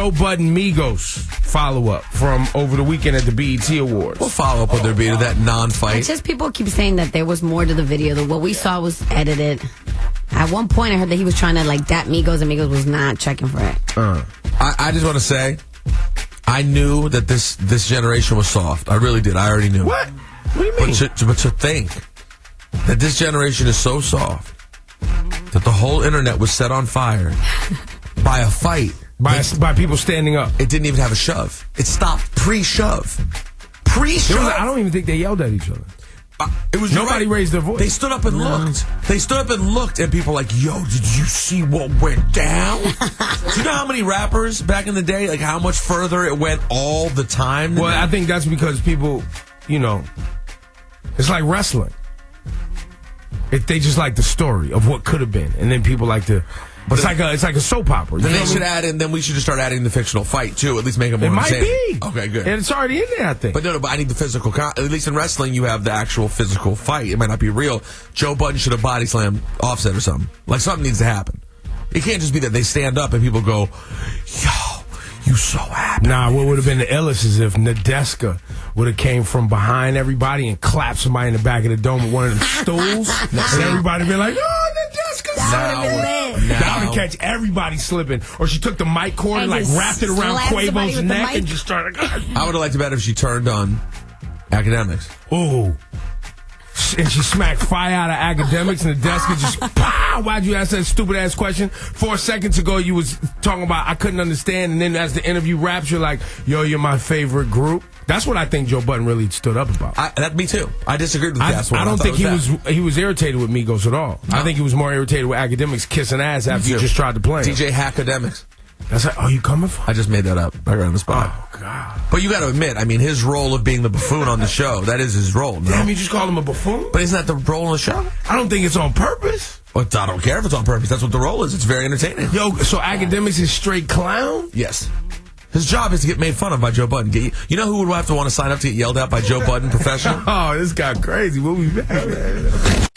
Joe Budden Migos follow-up from over the weekend at the BET Awards. We'll follow up with their beat of that non-fight. It's just people keep saying that there was more to the video. That what we saw was edited. At one point, I heard that he was trying to like dap Migos, and Migos was not checking for it. I just want to say, I knew that this generation was soft. I really did. I already knew. What? What do you mean? But to think that this generation is so soft that the whole internet was set on fire by a fight. By people standing up. It didn't even have a shove. It stopped pre-shove. Pre-shove. I don't even think they yelled at each other. It was Nobody raised their voice. They stood up and looked. They stood up and looked, and people were like, yo, did you see what went down? Do you know how many rappers back in the day, like how much further it went all the time? Well, I think that's because people, you know, it's like wrestling. They just like the story of what could have been, and then people like to. It's like a soap opera. Then they should add in. Then we should just start adding the fictional fight too. At least make it more. It might be. Okay, good. And it's already in there, I think. But no, but I need the physical. At least in wrestling, you have the actual physical fight. It might not be real. Joe Budden should have body slammed Offset or something. Like something needs to happen. It can't just be that they stand up and people go, yo. You so happy. Nah, what would have been the illest is if Nadeska would have came from behind everybody and clapped somebody in the back of the dome with one of them stools. And everybody been like, oh, Nadeska's That would catch everybody slipping. Or she took the mic cord and like wrapped it around Quavo's neck and just started. I would have liked it better if she turned on Akademiks. Ooh. And she smacked fire out of Akademiks, and the desk just pow. Why'd you ask that stupid ass question? 4 seconds ago, you was talking about I couldn't understand, and then as the interview wraps, you're like, "Yo, you're my favorite group." That's what I think Joe Budden really stood up about. Me too. I disagreed with that. I don't think he was irritated with Migos at all. No. I think he was more irritated with Akademiks kissing ass after you just tried to play him. DjAkademiks. That's like, oh, you coming for? I just made that up right on the spot. Oh, God. But you got to admit, I mean, his role of being the buffoon on the show, that is his role. No? Damn, you just call him a buffoon? But isn't that the role on the show? I don't think it's on purpose. Well, I don't care if it's on purpose. That's what the role is. It's very entertaining. Yo, so Akademiks is straight clown? Yes. His job is to get made fun of by Joe Budden. You know who would have to want to sign up to get yelled at by Joe Budden, professional? Oh, this got crazy. We'll be back, man.